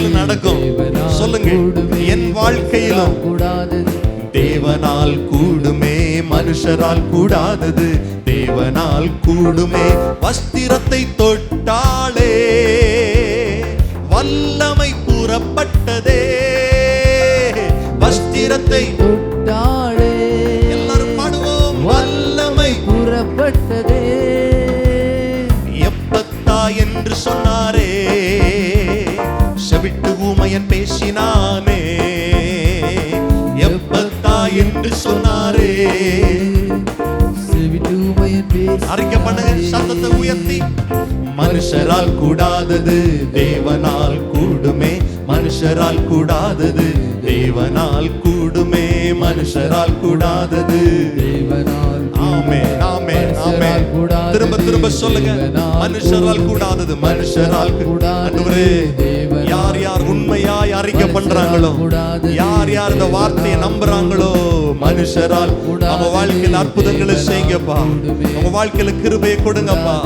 வாழ்க்கையில் நடக்கும். சொல்லுங்க, என் வாழ்க்கையிலும் கூடாதது தேவனால் கூடுமே, மனுஷரால் கூடாதது தேவனால் கூடுமே. வஸ்திரத்தை தொட்டாலே வல்லமை புறப்பட்டதே, வஸ்திரத்தை தொட்டாளே எல்லாரும் பாடுவோம், வல்லமை புறப்பட்டதே. எப்பத்தா என்று சொன்னாரே, செவிட்டு ஊமையன் பேசினானே. எப்பத்தா என்று சொன்னாரே, செவிட்டு ஊமையன் பேசினானே. அறிக்கை பண்ணுங்க சத்தத்தை உயர்த்தி. மனுஷரால் கூடாதது தேவனால் கூடுமே, மனுஷரால் கூடாதது தேவனால் கூடுமே, மனுஷரால் கூடாதது தேவனால். ஆமென் ஆமென் ஆமென். திரும்ப திரும்ப சொல்லுங்க, மனுஷரால் கூடாதது, மனுஷரால் கூடாதது. யார் யார் உண்மையாய் அறிக்கை பண்றாங்களோ, யார் யார் இந்த வார்த்தையை நம்புறாங்களோ, மனுஷரால் அவங்க வாழ்க்கையில் அற்புதங்களை செய்யுங்கப்பா, அவங்க வாழ்க்கையில கிருபையை கொடுங்கப்பா.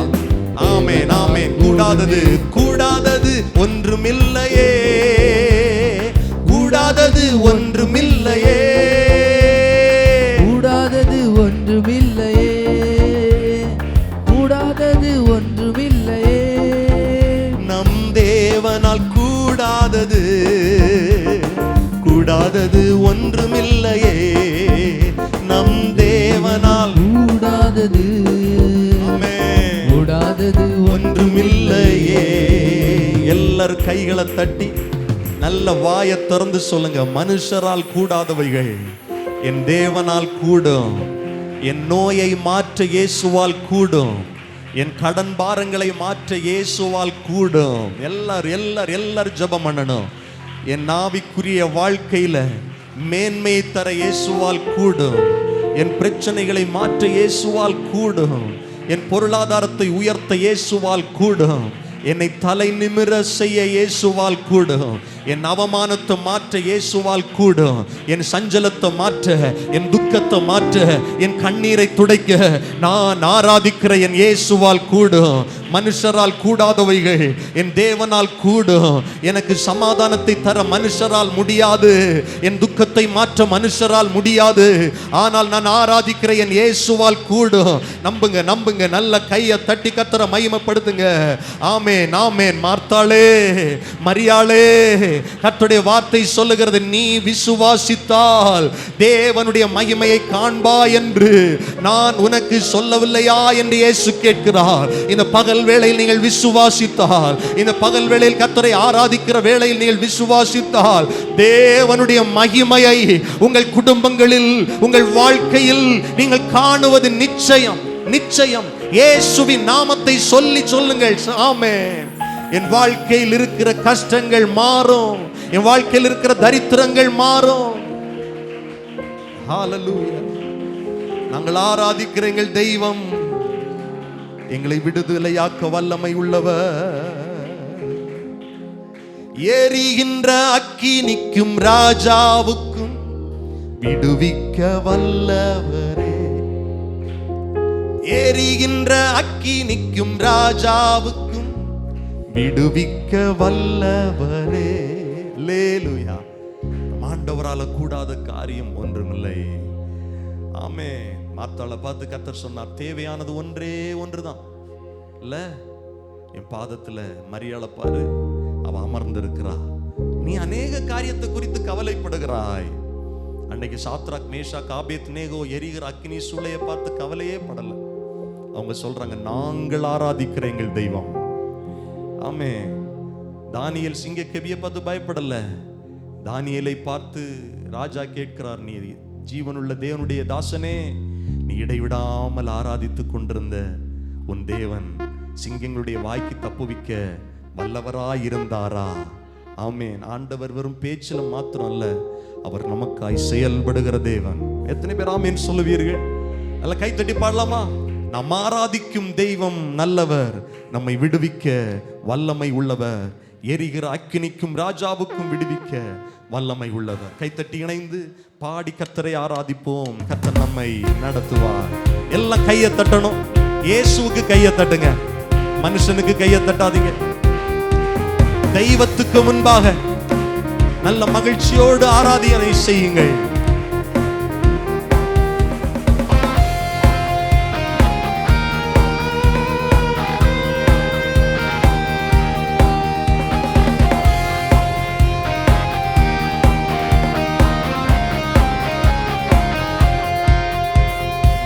ஆமென் ஆமென். கூடாதது கூடாதது ஒன்றுமில்லையே, கூடாதது ஒன்றுமில்லையே, கூடாதது ஒன்றுமில்லையே, கூடாதது ஒன்றுமில்லையே. நம் தேவனால் கூடாதது, கூடாதது ஒன்றுமில்லையே, நம் தேவனால் கூடாதது கூடாதது ஒன்றுமில்லையே. எல்லாரும் கைகளை தட்டி நல்ல வாயை திறந்து சொல்லுங்க, மனுஷரால் கூடாதவைகள் என் தேவனால் கூடும். என் நோயை மாற்ற இயேசுவால் கூடும், என் கடன் பாரங்களை மாற்ற இயேசுவால் கூடும். எல்லாரும் ஜெபம் பண்ணணும். என் ஆவிக்குரிய வாழ்க்கையில மேன்மையை தர இயேசுவால் கூடும், என் பிரச்சனைகளை மாற்ற இயேசுவால் கூடும், என் பொருளாதாரத்தை உயர்த்த இயேசுவால் கூடும், என்னை தலை நிமிர செய்ய இயேசுவால் கூடும், என் அவமானத்தை மாற்ற இயேசுவால் கூடும், என் சஞ்சலத்தை மாற்ற, என் துக்கத்தை மாற்ற, என் கண்ணீரை துடைக்க நான் ஆராதிக்கிற என் இயேசுவால் கூடும். மனுஷரால் கூடாதவைகள் என் தேவனால் கூடும். எனக்கு சமாதானத்தை தர மனுஷரால் முடியாது, என் துக்கத்தை மாற்ற மனுஷரால் முடியாது, ஆனால் நான் ஆராதிக்கிற என் இயேசுவால் கூடும். நம்புங்க நம்புங்க, நல்ல கையை தட்டி கர்த்தரை மகிமைப்படுத்துங்க. ஆமென் ஆமென். மார்த்தாளே மரியாளே, கர்த்தருடைய வார்த்தை சொல்லுகிறது, நீ விசுவாசித்தால் தேவனுடைய மகிமையை காண்பா என்று நான் உனக்கு சொல்லவில்லையா என்று இயேசு கேட்கிறார். இந்த பகல் வேளையில் நீங்கள் விசுவாசித்தால், இந்த பகல் வேளையில் கர்த்தரை ஆராதிக்கிற வேளையில் நீங்கள் விசுவாசித்தால், தேவனுடைய மகிமையை உங்கள் குடும்பங்களில், உங்கள் வாழ்க்கையில் நீங்கள் காணுவது நிச்சயம் நிச்சயம். இயேசுவின் நாமத்தை சொல்லி சொல்லுங்கள். ஆமென். என் வாழ்க்கையில் இருக்கிற கஷ்டங்கள் மாறும், என் வாழ்க்கையில் இருக்கிற தரித்திரங்கள் மாறும். ஹalleluya. நாங்கள் ஆராதிக்கிற எங்கள் தெய்வம் எங்களை விடுதலையாக்க வல்லமை உள்ளவர். எரிகின்ற அக்கினிக்கும் ராஜாவுக்கும் விடுவிக்க வல்லவரே, எரிகின்ற அக்கினிக்கும் ராஜாவுக்கும் விடுவிக்க வல்லவரே. அல்லேலூயா. ஆண்டவரால கூடாத காரியம் ஒன்றுமில்லை. ஆமென். மார்த்தாளை பார்த்து கர்த்தர் சொன்னார், தேவையானது ஒன்றே ஒன்றுதான் இல்ல. என் பாதத்துல மரியாளை பாரு, அவ அமர்ந்திருக்கிறா. நீ அநேக காரியத்தை குறித்து கவலைப்படுகிறாய். அன்னைக்கு சாத்ராக் மேஷாக் ஆபேத்நேகோ எரிகிற அக்கினி சூளையை பார்த்து கவலையே படல. அவங்க சொல்றாங்க, நாங்கள் ஆராதிக்கிற எங்கள் தெய்வம். ஆமென். தானியேல் சிங்க கெபியை பார்த்து பயப்படல. தானியேலை பார்த்து ராஜா கேட்கிறார், நீ ஜீவனுள்ள தேவனுடைய தாசனே, நீ இடைவிடாமல் ஆராதித்துக் கொண்டிருந்த உன் தேவன் சிங்கங்களுடைய வாய்க்கு தப்புவிக்க வல்லவராயிருந்தாரா? ஆமென். ஆண்டவர் வெறும் பேச்சில மாத்திரம் அல்ல, அவர் நமக்காய் செயல்படுகிற தேவன். எத்தனை பேர் ஆமென் சொல்லுவீர்கள்? நல்ல கை தட்டி பாடலாமா? நாம் ஆராதிக்கும் தெய்வம் நல்லவர், நம்மை விடுவிக்க வல்லமை உள்ளவர், எரிகிற அக்கினிக்கும் ராஜாவுக்கும் விடுவிக்க வல்லமை உள்ளவர். கைத்தட்டி இணைந்து பாடி கர்த்தரை ஆராதிப்போம். கர்த்தர் நம்மை நடத்துவார். எல்லாம் கையை தட்டணும். இயேசுவுக்கு கையை தட்டுங்க, மனுஷனுக்கு கையை தட்டாதீங்க. தெய்வத்துக்கு முன்பாக நல்ல மகிழ்ச்சியோடு ஆராதனை செய்யுங்கள்.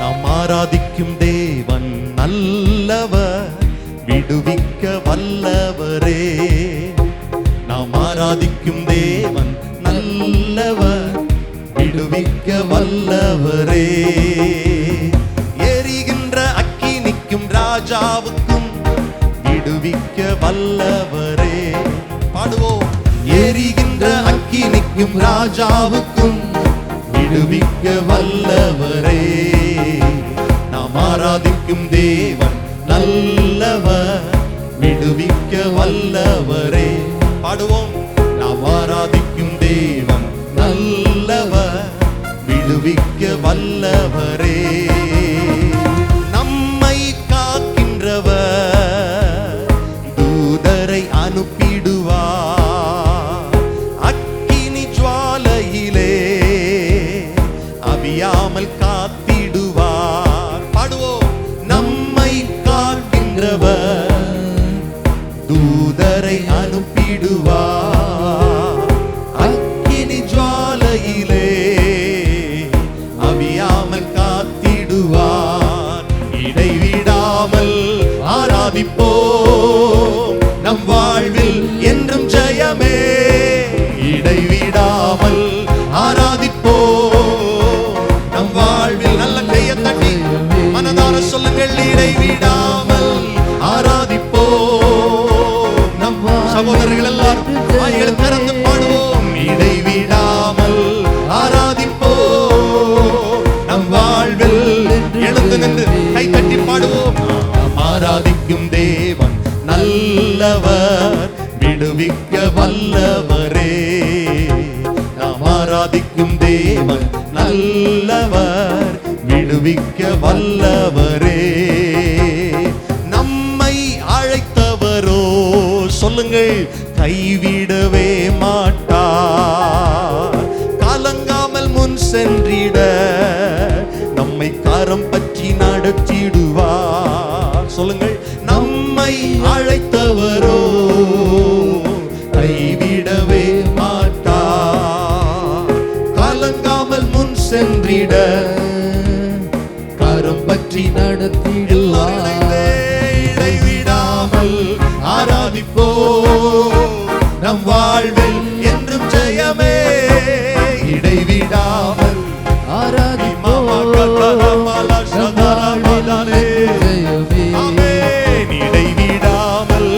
நாம் ஆராதிக்கும் தேவன் நல்லவர், விடுவிக்க வல்லவரே. நாம் ஆராதிக்கும் தேவன் நல்லவர், விடுவிக்க வல்லவரே. எரிகின்ற அக்கினிக்கும் ராஜாவுக்கும் விடுவிக்க வல்லவரே. பாடுவோம். எரிகின்ற அக்கினிக்கும் ராஜாவுக்கும் விடுவிக்க வல்லவரே. நாம் ஆராதிக்கும் தேவன் நல்லவர், விடுவிக்க வல்லவரே. பாடுவோம். நாம் ஆராதிக்கும் தேவன் நல்லவர், விடுவிக்க வல்லவரே. நம்மை காக்கின்றவர் தூதரை அனுப்பிடுவார். அக்கினி ஜுவாலையிலே அவியாமல் காத்திடுவார். பாடுவோம். நம்மை காக்கின்றவர் தூதரை அனுப்பிடுவார். அக்கினி ஜுவாலையிலே அவியாமல் காத்திடுவார். இடைவிடாமல் ஆராதிப்போம், நம் வாழ்வில் என்றும் ஜெயமே. இடைவிடாமல் ஆராதிப்போம், நம் வாழ்வில். நல்ல கையை தட்டி மனதார சொல்லுங்கள். இடைவிடாமல் ஆராதிப்போம். நம் சகோதரர்கள் எல்லாரும் வாய்களை திறந்து பாடுவோம். இடைவிடாமல் ஆராதிப்போம், நம் வாழ்வில். எழுந்து நின்று கை தட்டி பாடுவோம். நாம் ஆராதிக்கும் தேவன் நல்லவர், விடுவிக்க வல்லவரே. நாம் ஆராதிக்கும் தேவன் நல்லவர், விடுவிக்க வல்லவரே. நம்மை அழைத்தவரோ சொல்லுங்கள், கைவிடவே மாட்டார். கலங்காமல் முன் சென்றிட நம்மை கரம் பற்றி நடத்திடுவார். சொல்லுங்கள். நம்மை அழைத்தவரோ கைவிடவே மாட்டார். கலங்காமல் முன் சென்றிட கரம் பற்றி நடத்திடுவார். இடைவிடாமல் ஆராதிப்போம், நம் வாழ்வில் என்றும் ஜெயமே. இடைவிடாமல் ஆராதிப்போம், ஆமென். இடைவிடாமல்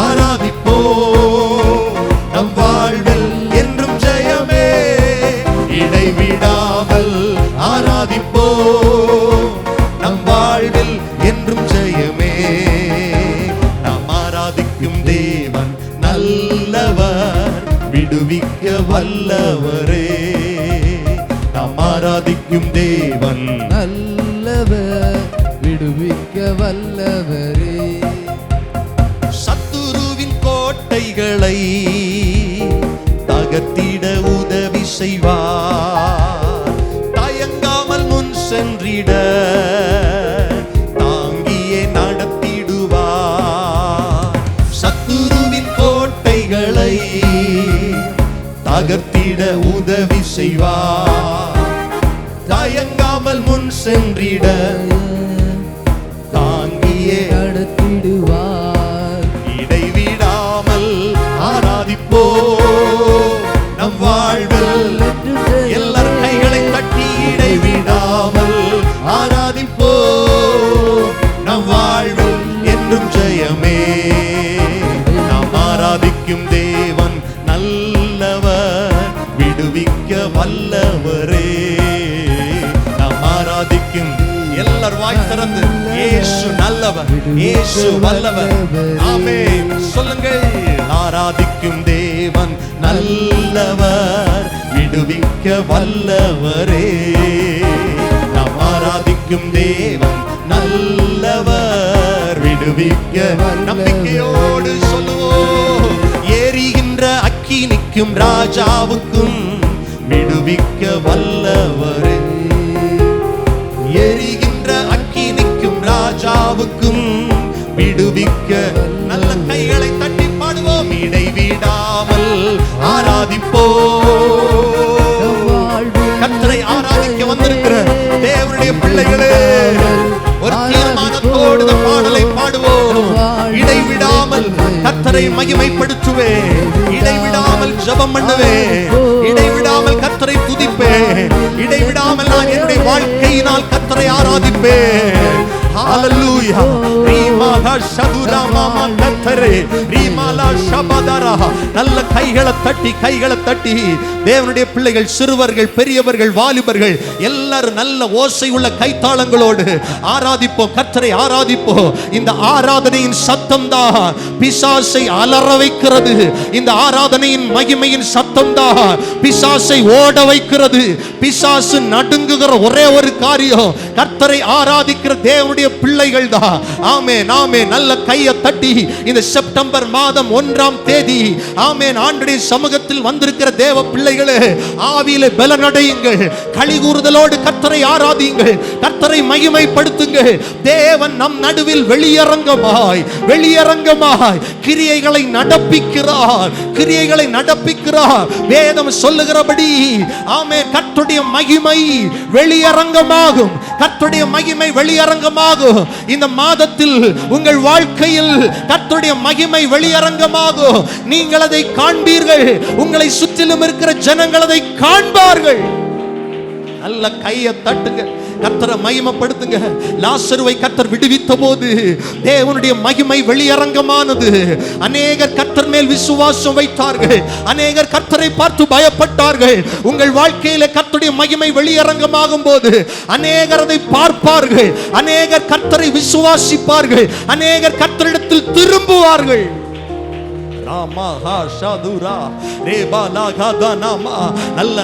ஆராதிப்போம், நம் வாழ்வில் என்றும் ஜெயமே. இடைவிடாமல் ஆராதிப்போம், நம் வாழ்வில் என்றும் ஜெயமே. நாம் ஆராதிக்கும் தேவன் நல்லவர், விடுவிக்க வல்லவரே. நாம் ஆராதிக்கும் தேவன் நல்லவர், விடுவிக்க வல்லவரே. சத்துருவின் கோட்டைகளை தகர்த்திட உதவி செய்வார். தயங்காமல் முன் சென்றிட தாங்கியே நடத்திடுவார். சத்துருவின் கோட்டைகளை தகர்த்திட உதவி செய்வார். தயங்காமல் முன் சென்றிட தாங்கியே நடத்திடுவார். இடைவிடாமல் ஆராதிப்போம், நம் வாழ்வில். எல்லார் கைகளை தட்டி இடைவிடாமல் ஆராதிப்போம், நம் வாழ்வில் என்றும் ஜெயமே. நாம் ஆராதிக்கும் தேவன் நல்லவர், விடுவிக்க வல்லவரே. நாம் ஆராதிக்கும் எல்லார் வாய் திறந்து இயேசு நல்லவர், இயேசு வல்லவர். ஆமென். சொல்லுங்கள். ஆராதிக்கும் தேவன் நல்லவர், விடுவிக்க வல்லவரே. நாம் ஆராதிக்கும் தேவன் நல்லவர், விடுவிக்க. நம்பிக்கையோடு சொல்லுவோம். ஏறி நிற்கும் ராஜாவுக்கும் விடுவிக்க வல்லவரே. எரிகின்ற அக்கினிக்கும் ராஜாவுக்கும் விடுவிக்க. நல்ல கைகளை தட்டி பாடுவோம். இடைவிடாமல் ஆராதிப்போம். கர்த்தரை ஆராதிக்க வந்திருக்கிற தேவனுடைய பிள்ளைகளே, ஒரு தீர்மானத்தோடு இந்த பாடலை பாடுவோம். இடைவிடாமல் கர்த்தரை மகிமைப்படுத்துவேன், இடைவிடாமல் ஜெபம் பண்ணுவேன், இடைவிடாமல் கர்த்தரை துதிப்பேன், இடைவிடாமல் நான் என்னுடைய வாழ்க்கையினால் கர்த்தரை ஆராதிப்பேன். ஹalleluya. ரீமாலா ஷதுரா மாமா கர்த்தரே ரீமாலா ஷபதரா. நல்ல கைகளை தட்டி தேவனுடைய பிள்ளைகள், சிறுவர்கள், பெரியவர்கள், வாலிபர்கள் எல்லாரும் நல்ல ஓசை உள்ள கைத்தாளங்களோடு ஆராதிப்போம், கர்த்தரை ஆராதிப்போம். இந்த ஆராதனையின் சத்தம் தான் பிசாசை அலற வைக்கிறது. இந்த ஆராதனையின் மகிமையின் சத்தம் தான் பிசாசை ஓட வைக்கிறது. பிசாசு நடுங்குகிற ஒரே ஒரு காரியம் கர்த்தரை ஆராதிக்கிற தேவனுடைய பிள்ளைகள் தான். ஆமென், ஆமென். நல்ல கையை தட்டி இந்த செப்டம்பர் மாதம் 1ஆம் தேதி ஆமென் ஆண்டுடைய சமூகத்தில் வந்திருக்கிற தேவ பிள்ளைகளே, ஆவியிலே பலனடையுங்கள், களிகூறுதலோடு கர்த்தரை ஆராதியுங்கள், கர்த்தரை மகிமைப்படுத்துங்கள். தேவன் நம் நடுவில் வெளியரங்கமாய் கிரியைகளை நடப்பிக்கிறார். வேதம் சொல்லுகிறபடி ஆமென் கர்த்தருடைய மகிமை வெளியரங்கமாகும். கர்த்தருடைய மகிமை வெளியரங்கமாகும். இந்த மாதத்தில் உங்கள் வாழ்க்கையில் கர்த்தருடைய மகிமை வெளியரங்கமாகும். நீங்கள் அதை காண்பீர்கள், உங்களை சுற்றிலும் இருக்கிற ஜனங்கள் அதை காண்பார்கள். நல்ல கையை தட்டுங்க, கர்த்தரை மகிமைப்படுத்துங்க. லாசருவை கர்த்தர் விடுவித்த போது தேவனுடைய மகிமை வெளியரங்கமானது. அநேகர் கர்த்தர் மேல் விசுவாசம் வைத்தார்கள், அநேகர் கர்த்தரை பார்த்து பயப்பட்டார்கள். உங்கள் வாழ்க்கையில கர்த்தருடைய மகிமை வெளியரங்கமாகும் போது அநேகர் அதை பார்ப்பார்கள், அநேகர் கர்த்தரை விசுவாசிப்பார்கள், அநேகர் கர்த்தரிடத்தில் திரும்புவார்கள்.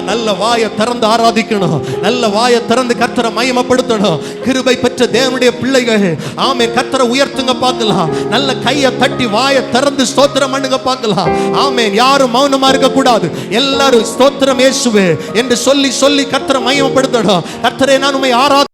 நல்ல வாயை திறந்து ஆராதிக்கணும், நல்ல வாயை திறந்து கர்த்தரை மகிமைப்படுத்தணும். கிருபை பெற்ற தேவனுடைய பிள்ளைகள் ஆமென் கர்த்தரை உயர்த்துங்க பார்க்கலாம். நல்ல கையை தட்டி வாயை திறந்து ஸ்தோத்திரம் பண்ணுங்க பார்க்கலாம். ஆமென். யாரும் மௌனமா இருக்க கூடாது, எல்லாரும் ஸ்தோத்திரம் இயேசுவே என்று சொல்லி கர்த்தரை மகிமைப்படுத்தணும். கர்த்தரே நான் உம்மை ஆராதிக்கிறேன்.